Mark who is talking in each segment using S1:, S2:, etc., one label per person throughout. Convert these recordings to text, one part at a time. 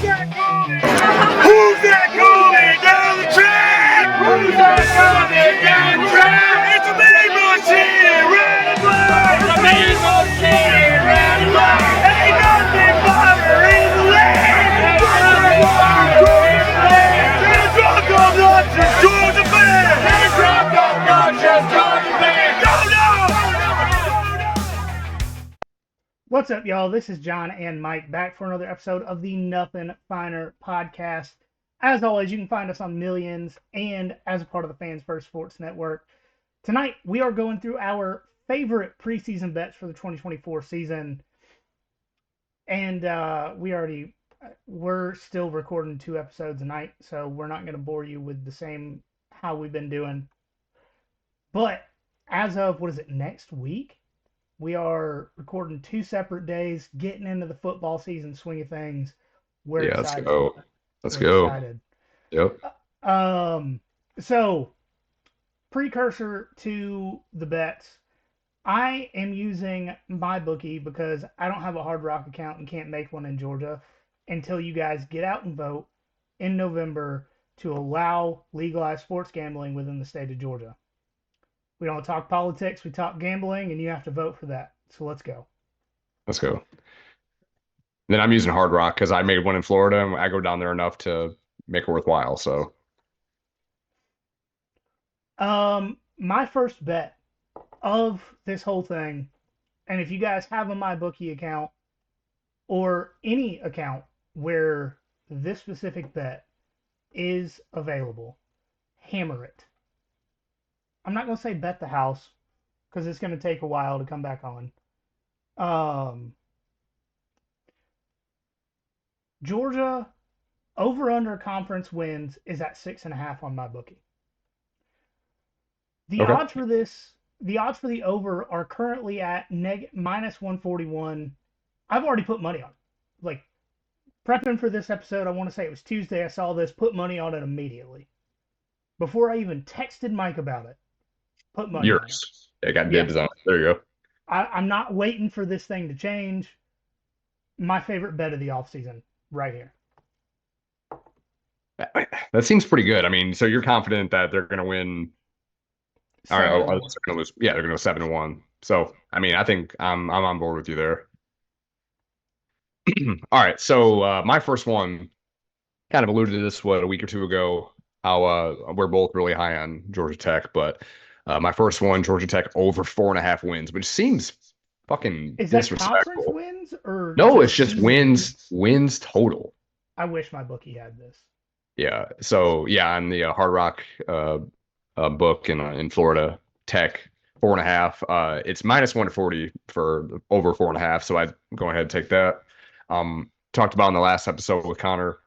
S1: that coming? Who's that coming down the track? Who's that coming down the track? It's a mean machine, red and black. It's a mean machine, red and black. Ain't nothing fire in the land. Ain't nothing fire in the land. Get drunk on lunches, Georgia fans. Get drunk on lunches, Georgia fans. Go, no!
S2: What's up, y'all? This is John and Mike back for another episode of the Nothing Finer podcast. As always, you can find us on Millions and as a part of the Fans First Sports Network. Tonight, we are going through our favorite preseason bets for the 2024 season. And we're still recording 2 episodes a night, so we're not going to bore you with the same how we've been doing. But as of, next week? We are recording 2 separate days, getting into the football season swing of things. We're excited.
S3: Let's go.
S2: Excited.
S3: Yep.
S2: So, precursor to the bets, I am using MyBookie because I don't have a Hard Rock account and can't make one in Georgia until you guys get out and vote in November to allow legalized sports gambling within the state of Georgia. We don't talk politics, we talk gambling, and you have to vote for that. So let's go.
S3: Let's go. Then I'm using Hard Rock because I made one in Florida and I go down there enough to make it worthwhile. So,
S2: my first bet of this whole thing, and if you guys have a MyBookie account or any account where this specific bet is available, hammer it. I'm not going to say bet the house because it's going to take a while to come back on. Georgia over-under conference wins is at 6.5 on MyBookie. The odds for the over are currently at minus 141. I've already put money on it. Like, prepping for this episode, I want to say it was Tuesday. I saw this, put money on it immediately. Before I even texted Mike about it. Put money on it.
S3: I got dibs on it. There you go.
S2: I'm not waiting for this thing to change. My favorite bet of the offseason right here.
S3: That seems pretty good. I mean, so you're confident that they're going to win? All right, they're going to lose. Yeah, they're going to go 7-1. So, I mean, I think I'm on board with you there. All right, so my first one kind of alluded to this a week or two ago. How we're both really high on Georgia Tech, but my first one, Georgia Tech over 4.5 wins, which seems fucking disrespectful.
S2: Is that conference wins or
S3: no? It's just wins total.
S2: I wish MyBookie had this.
S3: Yeah. So yeah, on the Hard Rock book in Florida, Tech 4.5. It's minus 140 for over 4.5. So I'd go ahead and take that. Talked about in the last episode with Connor.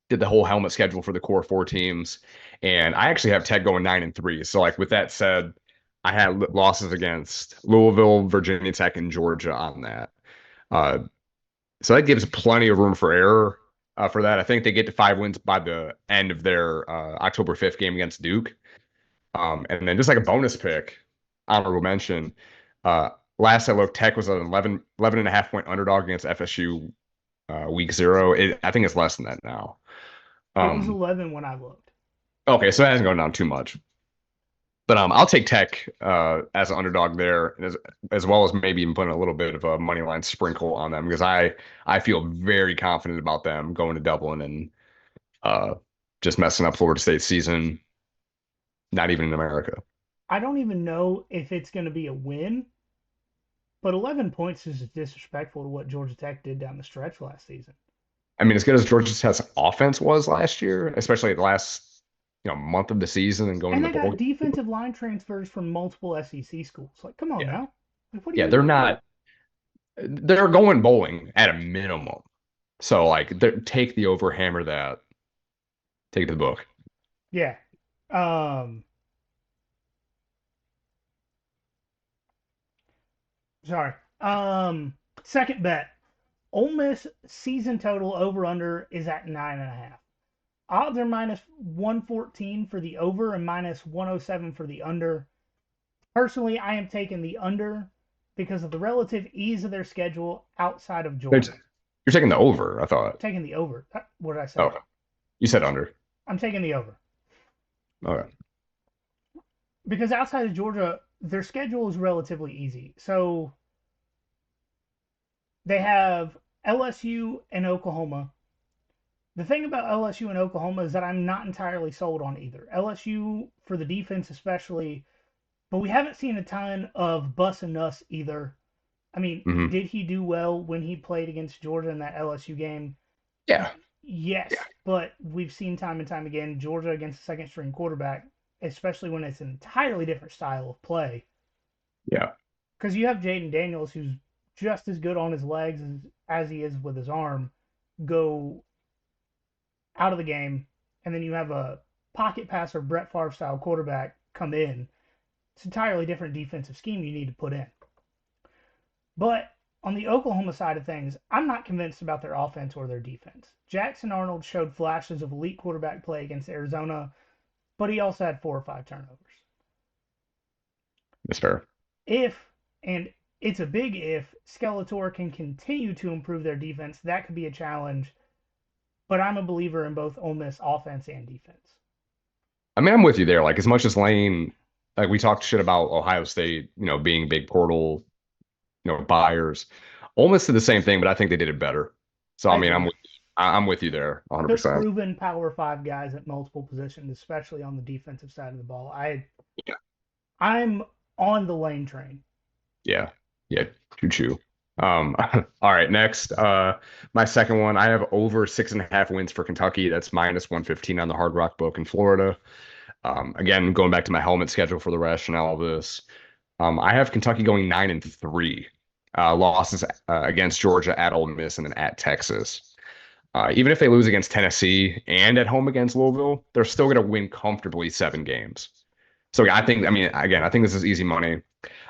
S3: Did the whole helmet schedule for the core 4 teams, and I actually have Tech going 9-3. So, like with that said, I had losses against Louisville, Virginia Tech, and Georgia on that. So that gives plenty of room for error for that. I think they get to 5 wins by the end of their October 5th game against Duke. And then just like a bonus pick, honorable mention. Last I looked, Tech was an 11.5 point underdog against FSU week 0. I think it's less than that now.
S2: It was 11 when I looked.
S3: Okay, so it hasn't gone down too much. But I'll take Tech as an underdog there, as well as maybe even putting a little bit of a money line sprinkle on them because I feel very confident about them going to Dublin and just messing up Florida State's season. Not even in America.
S2: I don't even know if it's going to be a win, but 11 points is disrespectful to what Georgia Tech did down the stretch last season.
S3: I mean, as good as Georgia Tech's offense was last year, especially the last month of the season and going to the bowl.
S2: And they got defensive line transfers from multiple SEC schools. Like, come on now. Like, what
S3: they're not. They're going bowling at a minimum. So, like, take the over, hammer that. Take it to the book.
S2: Yeah. Sorry. Second bet. Ole Miss season total over-under is at 9.5. Odds are minus 114 for the over and minus 107 for the under. Personally, I am taking the under because of the relative ease of their schedule outside of Georgia.
S3: You're taking the over, I thought.
S2: Taking the over. What did I say?
S3: Oh, you said under.
S2: I'm taking the over.
S3: Okay.
S2: Because outside of Georgia, their schedule is relatively easy. So they have LSU and Oklahoma. The thing about LSU and Oklahoma is that I'm not entirely sold on either. LSU for the defense, especially, but we haven't seen a ton of Bus and Nuss either. I mean,
S3: Hmm.
S2: did he do well when he played against Georgia in that LSU game?
S3: Yeah. Yeah.
S2: Yes, but we've seen time and time again Georgia against a second string quarterback, especially when it's an entirely different style of play.
S3: Yeah.
S2: Because you have Jaden Daniels, who's just as good on his legs as he is with his arm, go out of the game, and then you have a pocket passer, Brett Favre style quarterback come in. It's an entirely different defensive scheme you need to put in. But on the Oklahoma side of things, I'm not convinced about their offense or their defense. Jackson Arnold showed flashes of elite quarterback play against Arizona, but he also had 4 or 5 turnovers.
S3: That's fair.
S2: If, and it's a big if, Skeletor can continue to improve their defense, that could be a challenge. But I'm a believer in both Ole Miss offense and defense.
S3: I mean, I'm with you there. Like, as much as Lane, like, we talked shit about Ohio State, being big portal, buyers. Ole Miss did the same thing, but I think they did it better. So, I
S2: I
S3: mean,
S2: agree.
S3: I'm with you there 100%.
S2: Proven Power 5 guys at multiple positions, especially on the defensive side of the ball.
S3: Yeah.
S2: I'm on the Lane train.
S3: Yeah. Yeah. Choo choo. All right, next. My second one, I have over 6.5 wins for Kentucky. That's minus 115 on the Hard Rock book in Florida. Again, going back to my helmet schedule for the rationale of this. I have Kentucky going 9-3. Losses against Georgia, at Ole Miss, and then at Texas. Even if they lose against Tennessee and at home against Louisville, they're still going to win comfortably 7 games. So yeah, I mean, again, I think this is easy money.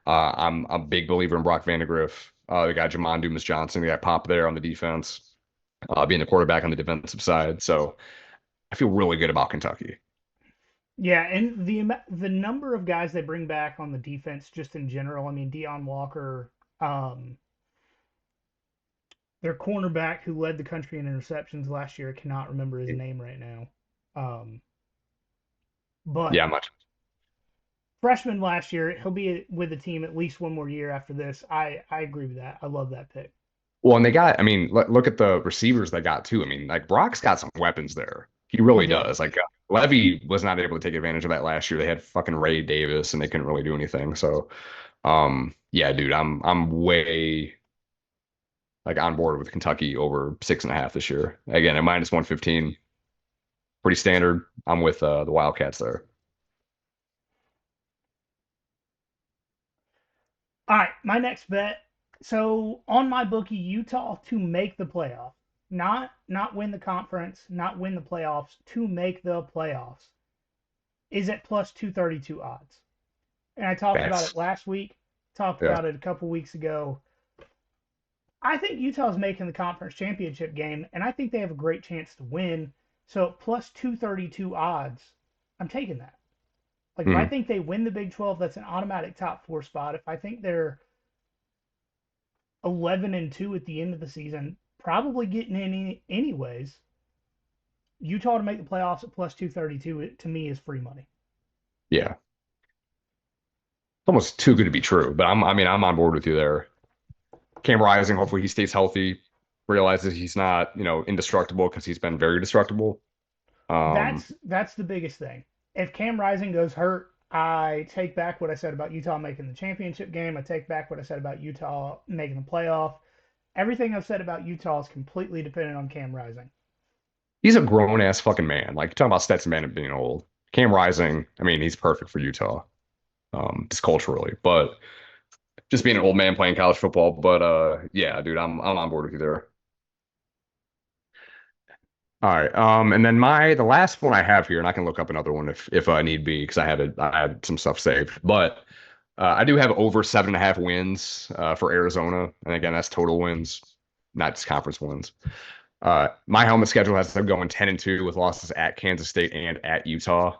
S3: I'm a big believer in Brock Vandagriff. The guy Jamon Dumas Johnson, the guy Pop there on the defense, being the quarterback on the defensive side. So I feel really good about Kentucky.
S2: Yeah, and the number of guys they bring back on the defense, just in general. I mean, Deion Walker, their cornerback who led the country in interceptions last year. I cannot remember his name right now. Um, but
S3: Yeah, much.
S2: freshman last year, he'll be with the team at least one more year after this. I agree with that. I love that pick.
S3: Well, and they got, I mean, look at the receivers they got too. I mean, like Brock's got some weapons there. He
S2: Oh
S3: really
S2: yeah,
S3: does. Like Levy was not able to take advantage of that last year. They had fucking Ray Davis and they couldn't really do anything. So, yeah, dude, I'm way like on board with Kentucky over 6.5 this year. Again, at minus 115, pretty standard. I'm with the Wildcats there.
S2: all right, my next bet. So on my bookie, Utah to make the playoff, not win the conference, not win the playoffs, to make the playoffs, is at plus 232 odds. And I talked about
S3: That's
S2: it last week, talked
S3: yeah.
S2: about it a couple weeks ago. I think Utah's making the conference championship game, and I think they have a great chance to win. So plus 232 odds, I'm taking that. Like if I
S3: Mhm.
S2: think they win the Big 12, that's an automatic top 4 spot. If I think they're 11-2 at the end of the season, probably getting in anyways. Utah to make the playoffs at plus 232 to me is free money.
S3: Yeah. It's almost too good to be true, but I mean, I'm on board with you there. Cam Rising, hopefully he stays healthy, realizes he's not, indestructible because he's been very destructible. Um,
S2: That's the biggest thing. If Cam Rising goes hurt, I take back what I said about Utah making the championship game. I take back what I said about Utah making the playoff. Everything I've said about Utah is completely dependent on Cam Rising.
S3: he's a grown ass fucking man. Like talking about Stetson Bennett being old. Cam Rising, I mean, he's perfect for Utah, just culturally, but just being an old man playing college football. But yeah, dude, I'm on board with you there. All right. And then the last one I have here, and I can look up another one if I need be because I had some stuff saved. But I do have over 7.5 wins for Arizona, and again, that's total wins, not just conference wins. My helmet schedule has them going 10-2 with losses at Kansas State and at Utah.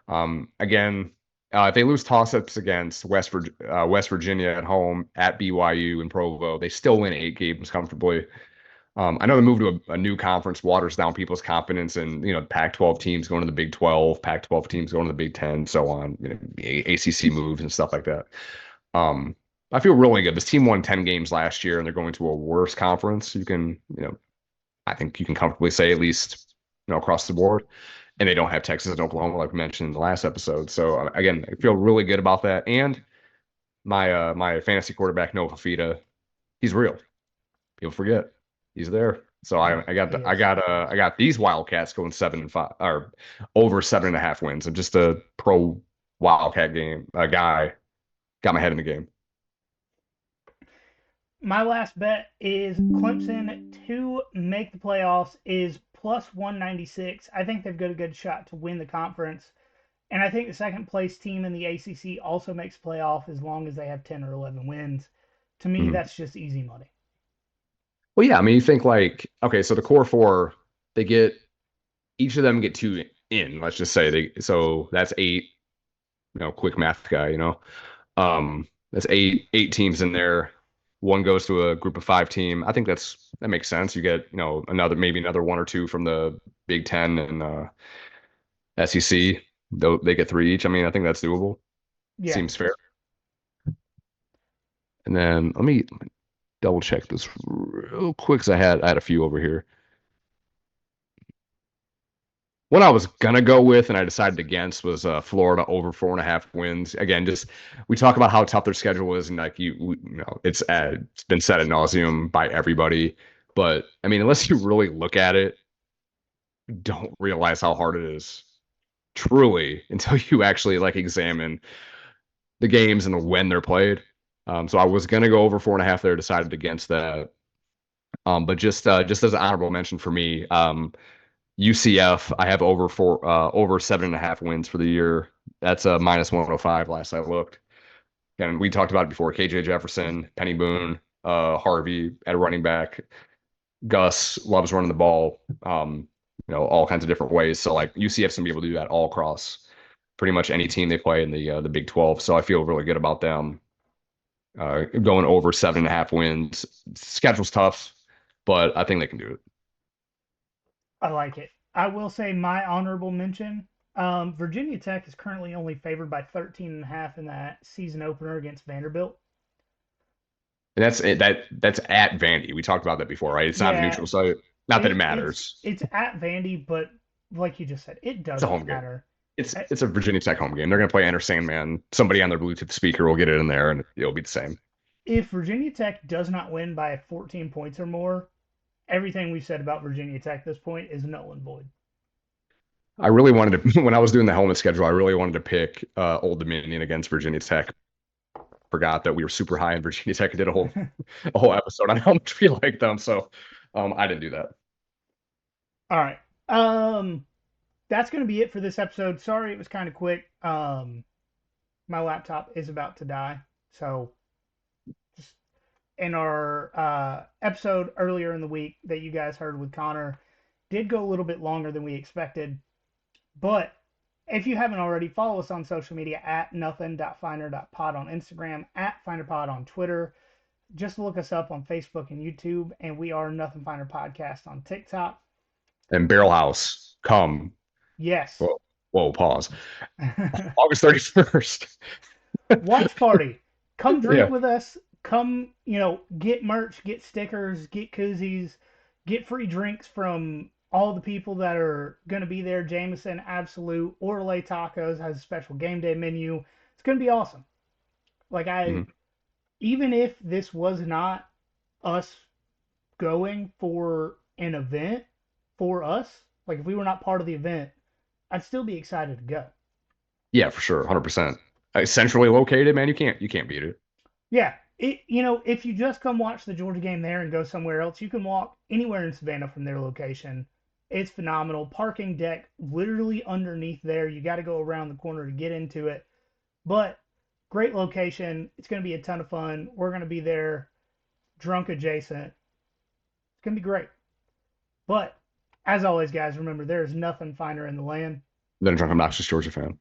S3: Again, if they lose toss-ups against West Virginia at home, at BYU and Provo, they still win 8 games comfortably. I know the move to a new conference waters down people's confidence, and Pac-12 teams going to the Big 12, Pac-12 teams going to the Big 10, so on. ACC moves and stuff like that. I feel really good. This team won 10 games last year, and they're going to a worse conference. I think you can comfortably say at least, across the board. And they don't have Texas and Oklahoma, like we mentioned in the last episode. So again, I feel really good about that. And my fantasy quarterback Noah Fafita, he's real. People forget he's there. So I got these Wildcats going 7-5 or over 7.5 wins. I'm just a pro Wildcat game guy. Got my head in the game.
S2: My last bet is Clemson to make the playoffs is plus 196. I think they've got a good shot to win the conference. And I think the second place team in the ACC also makes playoff as long as they have 10 or 11 wins. To me,
S3: Mhm.
S2: that's just easy money.
S3: Well, yeah, I mean, you think like, okay, so the core four, they get each of them get two in. Let's just say so that's eight. Quick math guy. That's eight teams in there. One goes to a group of five team. I think that makes sense. You get maybe another one or two from the Big Ten and SEC. Though they get three each. I mean, I think that's doable.
S2: Yeah,
S3: Seems fair. And then let me double check this real quick because I had a few over here. What I was gonna go with and I decided against was Florida over 4.5 wins. Again, just we talk about how tough their schedule is, and like it's been said ad nauseum by everybody. But I mean, unless you really look at it, you don't realize how hard it is, truly, until you actually like examine the games and when they're played. So I was gonna go over 4.5 there, decided against that. But just as an honorable mention for me, UCF, I have over 7.5 wins for the year. That's a minus 105 last I looked. And we talked about it before. KJ Jefferson, Penny Boone, Harvey at running back. Gus loves running the ball, all kinds of different ways. So like UCF's gonna be able to do that all across pretty much any team they play in the Big 12. So I feel really good about them going over 7.5 wins. Schedule's tough, but I think they can do it.
S2: I like it. I will say my honorable mention. Virginia Tech is currently only favored by 13.5 in that season opener against Vanderbilt.
S3: And that's at Vandy. We talked about that before, right? It's not a
S2: Yeah,
S3: neutral site. Not that it
S2: it's
S3: matters.
S2: it's at Vandy, but like you just said, it
S3: It's a
S2: doesn't
S3: home game.
S2: matter.
S3: It's
S2: Uh,
S3: it's a Virginia Tech home game. They're gonna play Enter Sandman. Somebody on their Bluetooth speaker will get it in there, and it'll be the same.
S2: If Virginia Tech does not win by 14 points or more, everything we've said about Virginia Tech at this point is null and void.
S3: I really wanted to when I was doing the helmet schedule. I really wanted to pick Old Dominion against Virginia Tech. Forgot that we were super high in Virginia Tech and did a whole episode on how much we like them. So I didn't do that.
S2: All right. That's going to be it for this episode. Sorry it was kind of quick. My laptop is about to die. So just in our episode earlier in the week that you guys heard with Connor did go a little bit longer than we expected. But if you haven't already, follow us on social media at nothing.finder.pod on Instagram, at finderpod on Twitter. Just look us up on Facebook and YouTube, and we are Nothing Finder Podcast on TikTok.
S3: And Barrel House, come.
S2: Yes.
S3: Whoa, pause. August 31st.
S2: Watch party. Come drink
S3: Yeah.
S2: with us. Come, get merch, get stickers, get koozies, get free drinks from all the people that are going to be there. Jameson, Absolute, Orale Tacos has a special game day menu. It's going to be awesome. Like
S3: Mhm.
S2: even if this was not us going for an event for us, like if we were not part of the event, I'd still be excited to go.
S3: Yeah, for sure, 100%. Centrally located, man, you can't beat it.
S2: Yeah, if you just come watch the Georgia game there and go somewhere else, you can walk anywhere in Savannah from their location. It's phenomenal. Parking deck literally underneath there. You got to go around the corner to get into it. But great location. It's going to be a ton of fun. We're going to be there drunk adjacent. It's going to be great. But as always, guys, remember there is nothing finer in the land.
S3: Then a drunk obnoxious Georgia fan.